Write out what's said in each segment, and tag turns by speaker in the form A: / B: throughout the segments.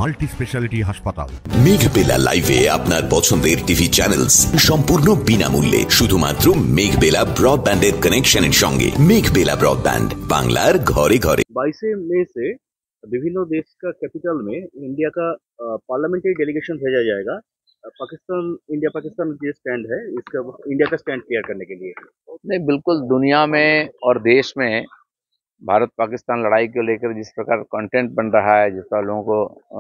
A: Multi speciality হাসপাতাল।
B: মেঘবেলা লাইভে আপনার পছন্দের টিভি চ্যানেলস সম্পূর্ণ বিনামূল্যে শুধুমাত্র মেঘবেলা ব্রডব্যান্ডের কানেকশনের সঙ্গে। मेघबेला ब्रॉडबैंड बांग्लार घरे घरे।
C: 22 मई से विभिन्न देश का कैपिटल में इंडिया का पार्लियामेंट्री डेलीगेशन भेजा जाएगा। पाकिस्तान इंडिया पाकिस्तान जो स्टैंड है इसका इंडिया का स्टैंड क्लियर करने के लिए।
D: नहीं, बिल्कुल दुनिया में और देश में भारत पाकिस्तान लड़ाई को लेकर जिस प्रकार कंटेंट बन रहा है, जिस प्रकार लोगों को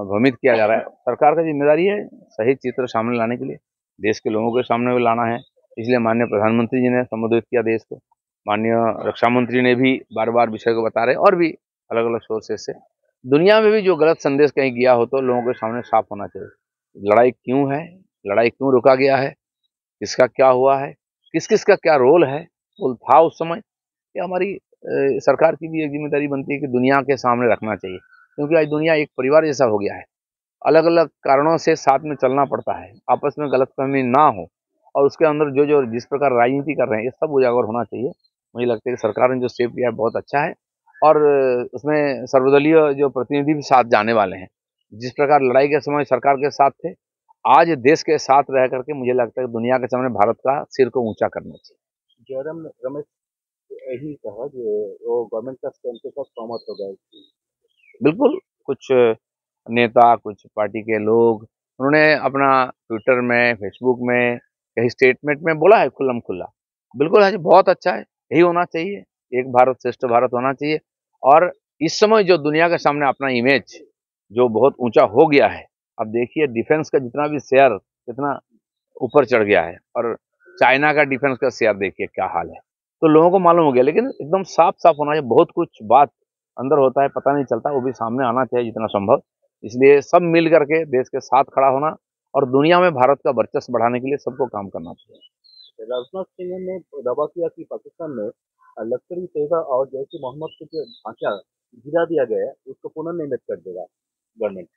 D: भ्रमित किया जा रहा है, सरकार का जिम्मेदारी है सही चित्र सामने लाने के लिए, देश के लोगों के सामने भी लाना है। इसलिए माननीय प्रधानमंत्री जी ने संबोधित किया देश को, माननीय रक्षा मंत्री ने भी बार बार विषय को बता रहे, और भी अलग अलग सोर्सेस से दुनिया में भी जो गलत संदेश कहीं गया हो तो लोगों के सामने साफ होना चाहिए। लड़ाई क्यों है, लड़ाई क्यों रुका गया है, किसका क्या हुआ है, किस किस का क्या रोल है, रोल था उस समय, ये हमारी सरकार की भी एक जिम्मेदारी बनती है कि दुनिया के सामने रखना चाहिए। क्योंकि आज दुनिया एक परिवार जैसा हो गया है, अलग अलग कारणों से साथ में चलना पड़ता है, आपस में गलतफहमी ना हो, और उसके अंदर जो जो जिस प्रकार राजनीति कर रहे हैं ये सब उजागर होना चाहिए। मुझे लगता है कि सरकार ने जो स्टेप लिया है बहुत अच्छा है, और उसमें सर्वदलीय जो प्रतिनिधि भी साथ जाने वाले हैं। जिस प्रकार लड़ाई के समय सरकार के साथ थे, आज देश के साथ रह करके मुझे लगता है कि दुनिया के सामने भारत का सिर को ऊंचा करना चाहिए।
C: जयराम रमेश यही कहा कि वो गवर्नमेंट का स्टैंड के साथ सहमत हो गए।
D: बिल्कुल, कुछ नेता, कुछ पार्टी के लोग, उन्होंने अपना ट्विटर में, फेसबुक में, कहीं स्टेटमेंट में बोला है खुल्लम खुल्ला। बिल्कुल है, बहुत अच्छा है, यही होना चाहिए, एक भारत श्रेष्ठ भारत होना चाहिए। और इस समय जो दुनिया के सामने अपना इमेज जो बहुत ऊंचा हो गया है, अब देखिए डिफेंस का जितना भी शेयर कितना ऊपर चढ़ गया है, और चाइना का डिफेंस का शेयर देखिए क्या हाल है, तो लोगों को मालूम हो गया। लेकिन एकदम साफ साफ होना चाहिए, बहुत कुछ बात अंदर होता है पता नहीं चलता, वो भी सामने आना चाहिए जितना संभव। इसलिए सब मिल करके देश के साथ खड़ा होना और दुनिया में भारत का वर्चस्व बढ़ाने के लिए सबको काम करना चाहिए।
C: राजनाथ सिंह ने दावा किया कि पाकिस्तान में लश्कर ए तैयबा और जैश ए मोहम्मद के जो ढांचा गिरा दिया गया है उसको पुनर्निर्मित कर देगा गवर्नमेंट।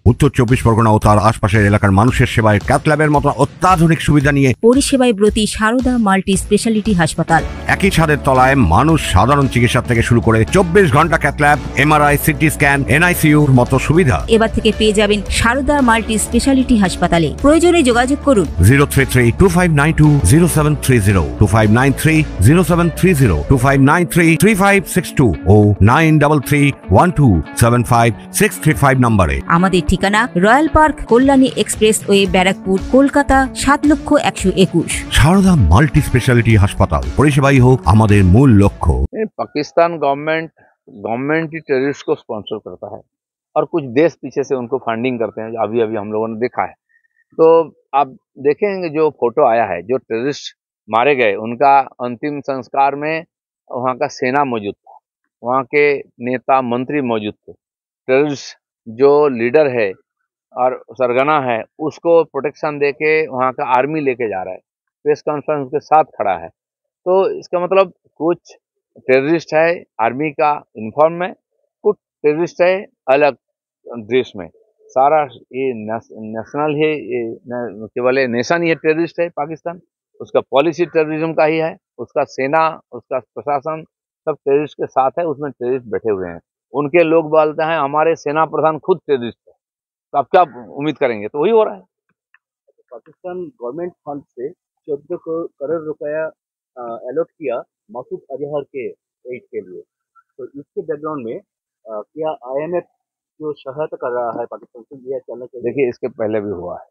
A: উত্তর 24 পরগনা ও তার আশপাশের এলাকার মানুষের সেবায় ক্যাথ ল্যাবের মতো অত্যাধুনিক সুবিধা নিয়ে
E: পরিষেবায় ব্রতী সারদা মাল্টি স্পেশালিটি হাসপাতাল।
A: একই ছাদের তলায় মানুষ সাধারণ চিকিৎসা থেকে শুরু করে 24 ঘন্টা cath lab, MRI, CT scan, এনআইসিইউর মতো সুবিধা
E: এবার থেকে পেয়ে যাবেন সারদা মাল্টি স্পেশালিটি হাসপাতালে। প্রয়োজনে যোগাযোগ করুন
A: 033-2592-0730, 2593-0730, 2593-3562 ও 9331275635 নম্বরে।
E: আমাদের ঠিকানা royal park, Kalyani expressway, Barrackpore, Kolkata ৭,১২১।
A: সারদা মাল্টি স্পেশালিটি হাসপাতাল, পরিষেবাই হোক আমাদের মূল লক্ষ্য।
D: पाकिस्तान गवर्नमेंट ही टेररिस्ट को स्पॉन्सर करता है, और कुछ देश पीछे से उनको फंडिंग करते हैं, अभी अभी हम लोगों ने देखा है। तो आप देखेंगे जो फोटो आया है, जो टेररिस्ट मारे गए उनका अंतिम संस्कार में वहाँ का सेना मौजूद था, वहाँ के नेता मंत्री मौजूद थे। टेररिस्ट जो लीडर है और सरगना है उसको प्रोटेक्शन देके वहाँ का आर्मी लेके जा रहा है, प्रेस कॉन्फ्रेंस के साथ खड़ा है। तो इसका मतलब कुछ टेररिस्ट है आर्मी का यूनिफॉर्म में, कुछ टेररिस्ट है अलग ड्रेस में। सारा ये नेशनल है, ये केवल नेशन ही है टेररिस्ट है पाकिस्तान, उसका पॉलिसी टेररिज्म का ही है, उसका सेना, उसका प्रशासन सब टेररिस्ट के साथ है, उसमें टेररिस्ट बैठे हुए हैं। उनके लोग बोलते हैं हमारे सेना प्रधान खुद टेररिस्ट है, तो आप क्या उम्मीद करेंगे? तो वही हो रहा है।
C: पाकिस्तान गवर्नमेंट फंड से 14 करोड़ रुपया अलॉट किया मसूद अजहर के एड के लिए, तो इसके बैकग्राउंड में क्या आईएमएफ जो सहायता कर रहा है पाकिस्तान से यह चलना चाहिए?
D: देखिए, इसके पहले भी हुआ है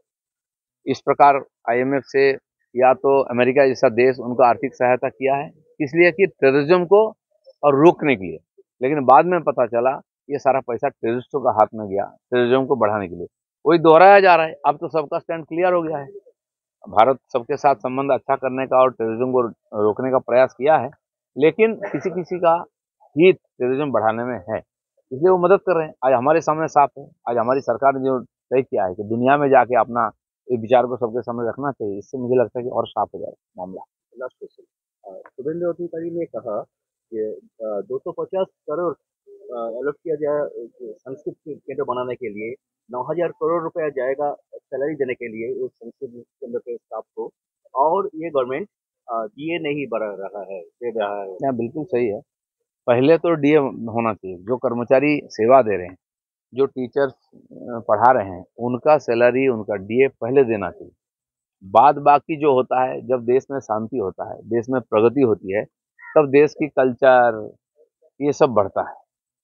D: इस प्रकार। आईएमएफ से या तो अमेरिका जैसा देश उनको आर्थिक सहायता किया है, इसलिए कि टेररिज्म को और रोकने के लिए, लेकिन बाद में पता चला ये सारा पैसा टेररिस्टों का हाथ में गया टेररिज्म को बढ़ाने के लिए। वही दोहराया जा रहा है। अब तो सबका स्टैंड क्लियर हो गया है, भारत सबके साथ संबंध अच्छा करने का और टेररिज्म को रोकने का प्रयास किया है, लेकिन किसी किसी का हित टेररिज्म बढ़ाने में है, इसलिए वो मदद कर रहे हैं। आज हमारे सामने साफ है, आज हमारी सरकार ने जो तय किया है कि दुनिया में जाके अपना ये विचार को सबके सामने रखना चाहिए, इससे मुझे लगता है कि और साफ हो जाएगा मामला।
C: लास्ट क्वेश्चन, शुभेंद्र अधिकारी ने कहा कि 250 करोड़ अलॉट किया जाए संस्कृत केंद्र बनाने के लिए, 9,000 करोड़ रुपया जाएगा सैलरी देने के लिए उस संस्कृत केंद्र के स्टाफ को, और ये गवर्नमेंट डीए नहीं बढ़ा रहा है, दे रहा है।
D: यहाँ बिल्कुल सही है। पहले तो डीए होना चाहिए। जो कर्मचारी सेवा दे रहे हैं, जो टीचर्स पढ़ा रहे हैं, उनका सैलरी, उनका डीए पहले देना चाहिए। बाद बाकी जो होता है, जब देश में शांति होता है, देश में प्रगति होती है, तब देश की कल्चर ये सब बढ़ता है।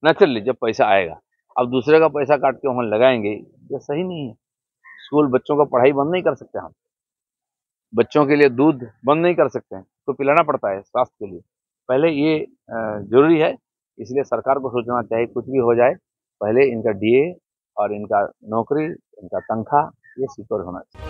D: नेचुरली जब पैसा आएगा, अब दूसरे का पैसा काट के वहाँ लगाएंगे, ये सही नहीं है। स्कूल बच्चों का पढ़ाई बंद नहीं कर सकते हम, बच्चों के लिए दूध बंद नहीं कर सकते हैं, तो पिलाना पड़ता है स्वास्थ्य के लिए। पहले ये जरूरी है, इसलिए सरकार को सोचना चाहिए कुछ भी हो जाए, पहले इनका डीए और इनका नौकरी, इनका तनख्वाह ये सिक्योर होना चाहिए।